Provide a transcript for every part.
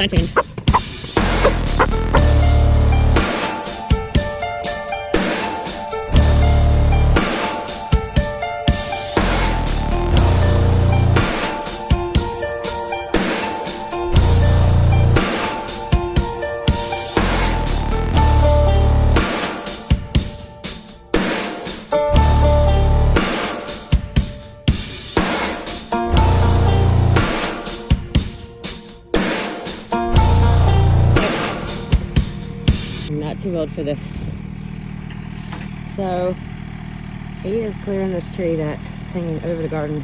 plantain. Not too old for this. So he is clearing this tree that is hanging over the garden.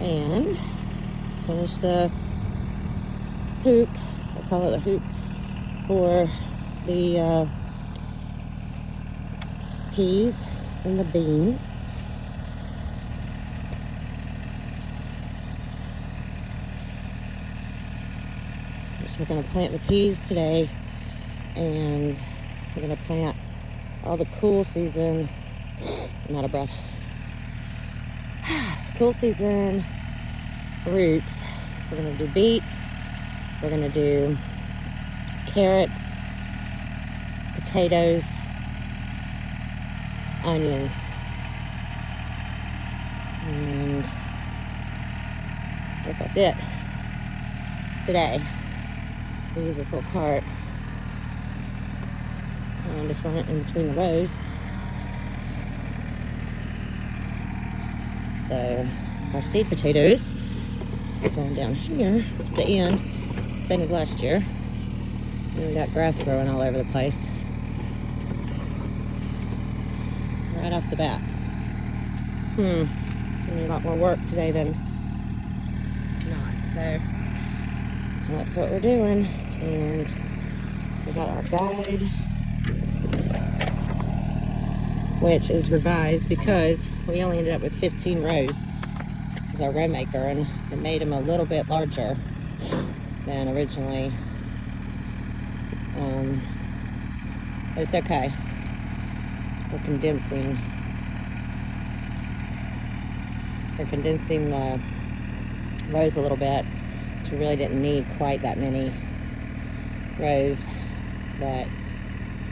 And finish the hoop, I call it a hoop, for the peas and the beans. So we're going to plant the peas today, and we're going to plant all the cool season, I'm out of breath, cool season roots. We're going to do beets, we're going to do carrots, potatoes, onions, and I guess that's it today. We use this little cart and just run it in between the rows. So our seed potatoes are going down here at the end, same as last year. And we got grass growing all over the place right off the bat. Gonna be a lot more work today than not. So that's what we're doing. And we got our guide, which is revised because we only ended up with 15 rows as our row maker, and it made them a little bit larger than originally. It's okay. We're condensing the rows a little bit. We really didn't need quite that many rows, but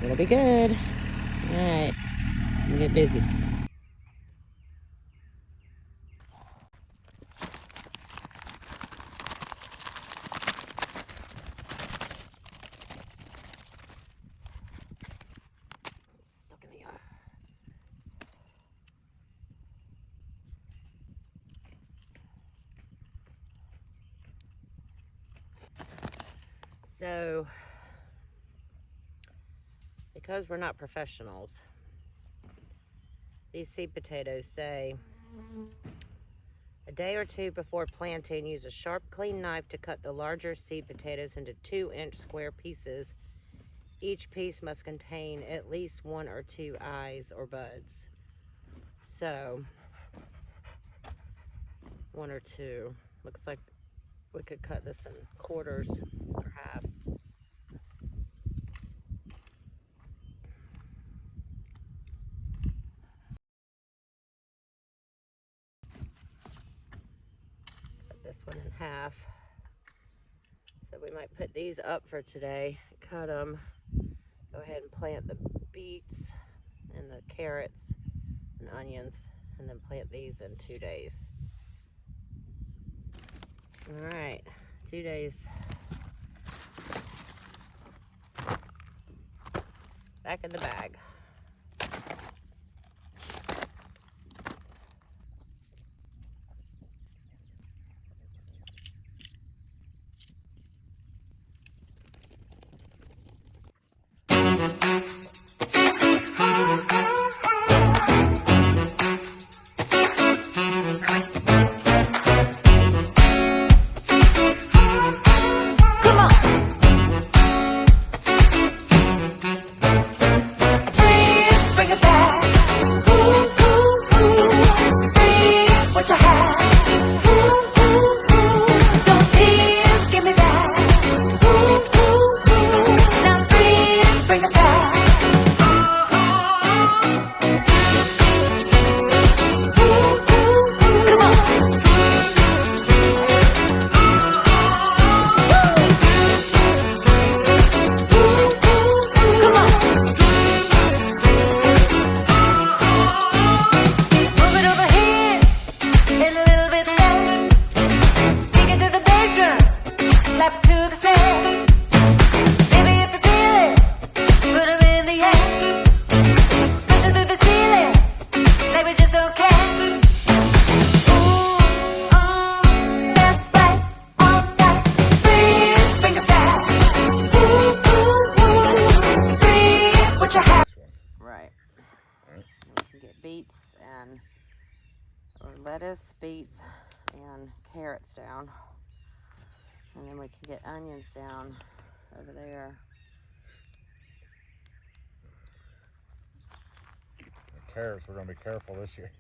it'll be good. All right, I'm gonna get busy. Stuck in the yard. So, because we're not professionals, these seed potatoes say, a day or two before planting, use a sharp, clean knife to cut the larger seed potatoes into 2-inch square pieces. Each piece must contain at least 1 or 2 eyes or buds. So, 1 or 2. Looks like we could cut this in quarters, perhaps. Cut this one in half. So we might put these up for today, cut them, go ahead and plant the beets and the carrots and onions, and then plant these in 2 days. All right, 2 days. Back in the bag. beets and, or lettuce, beets, and carrots down. And then we can get onions down over there. The carrots, we're going to be careful this year.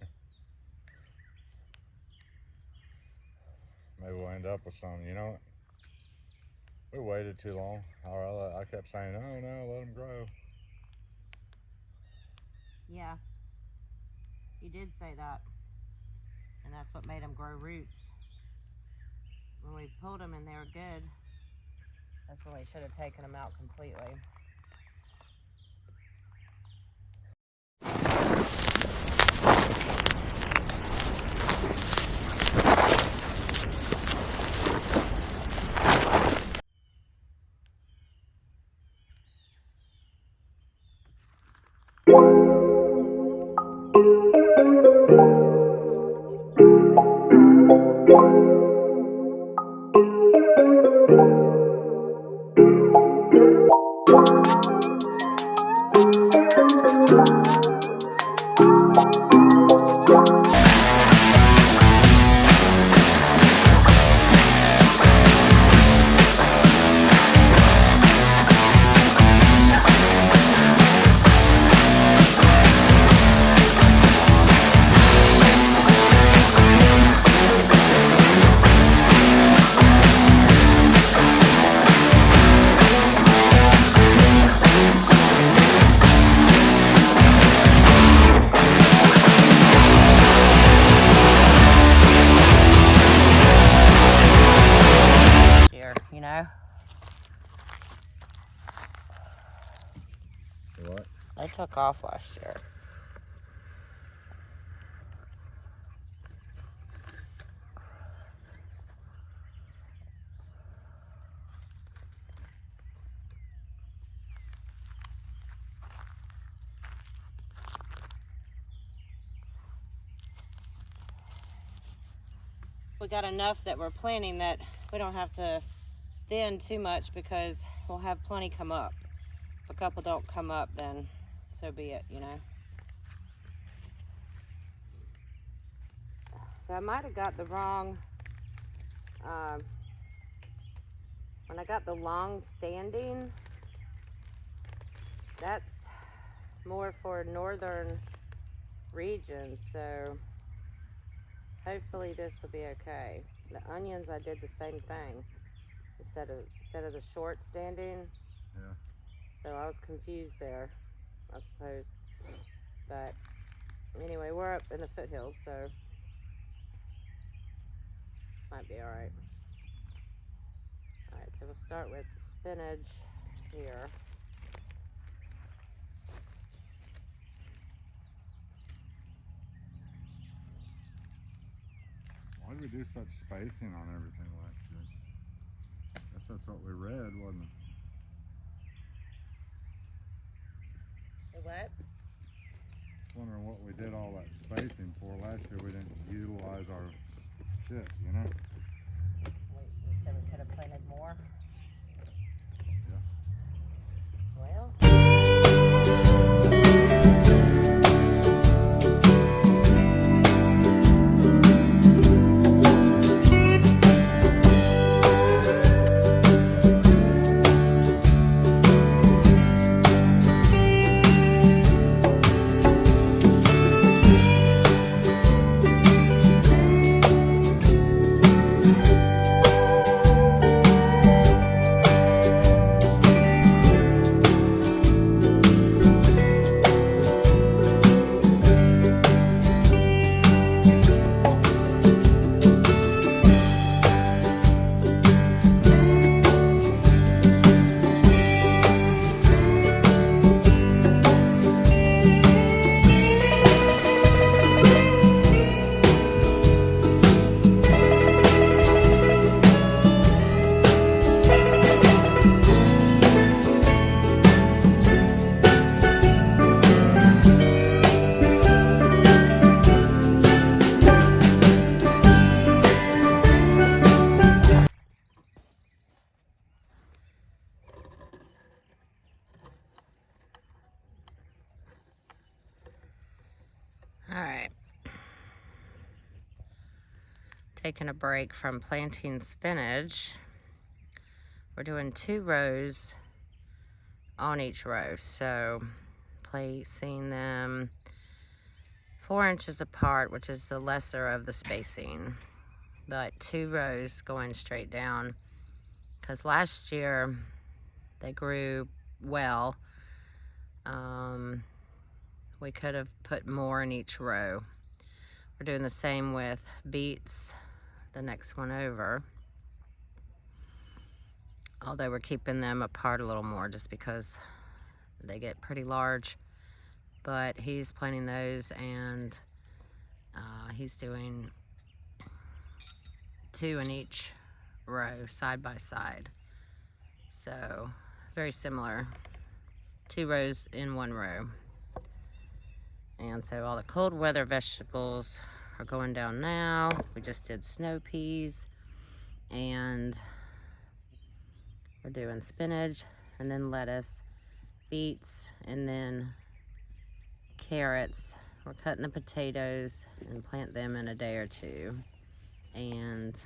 Maybe we'll end up with some, you know. We waited too long. I kept saying, oh no, let them grow. Yeah, you did say that. And that's what made them grow roots. When we pulled them and they were good, that's when we should have taken them out completely. You know? What? They took off last year. We got enough that we're planting that we don't have to thin too much because we'll have plenty come up. If a couple don't come up, then so be it, you know. So I might have got the wrong, when I got the long standing, that's more for northern regions, so hopefully this will be okay. The onions, I did the same thing. Instead of the short standing. Yeah. So I was confused there, I suppose. But anyway, we're up in the foothills, so might be alright. Alright, so we'll start with the spinach here. Why did we do such spacing on everything last year? I guess that's what we read, wasn't it? The what? Wondering what we did all that spacing for. Last year we didn't utilize our shit, you know? We said we could have planted more. Yeah. Well. taking a break from planting spinach. We're doing 2 rows on each row, so placing them 4 inches apart, which is the lesser of the spacing, but 2 rows going straight down, because last year they grew well. We could have put more in each row. We're doing the same with beets, the next one over, although we're keeping them apart a little more just because they get pretty large. But he's planting those, and he's doing 2 in each row, side by side. So very similar, 2 rows in 1 row. And so all the cold weather vegetables are going down now. We just did snow peas, and we're doing spinach, and then lettuce, beets, and then carrots. We're cutting the potatoes and plant them in a day or 2, and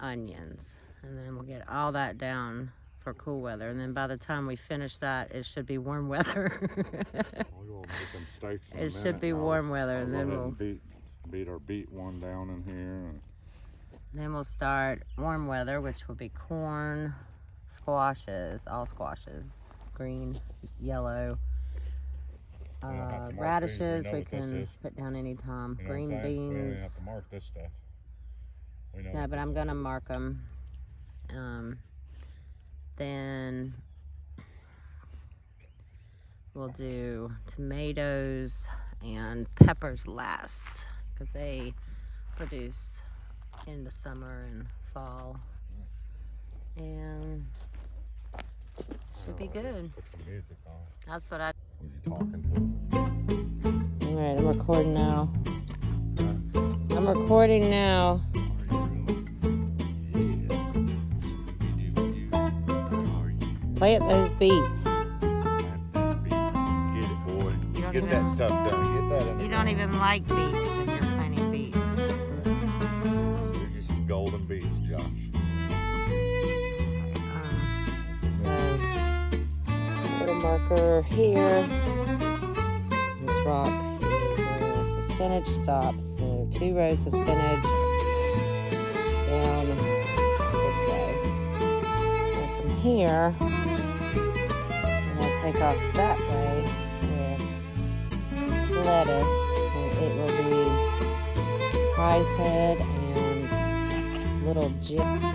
onions. And then we'll get all that down for cool weather, and then by the time we finish that, it should be warm weather. We'll make them steaks in a It minute. should be warm weather, and then we'll beat our beet one down in here. then we'll start warm weather, which will be corn, squashes, all squashes, green, yellow, radishes we can put down anytime, green beans. We don't even have to mark this stuff. We know No, but I'm gonna mark them. Then we'll do tomatoes and peppers last, because they produce in the summer and fall, and should be good. Put some music on. That's what I. Was you talking to? All right, I'm recording now. I'm recording now. Plant those beets. Get it, boy. Get that stuff done. Get that in. You don't even like beets, and you're planting beets. They're just some golden beets, Josh. So, put a marker here. This rock is where the spinach stops. So 2 rows of spinach down this way. And from here, I'm going to take off that way with lettuce. And it will be prize head and little jib.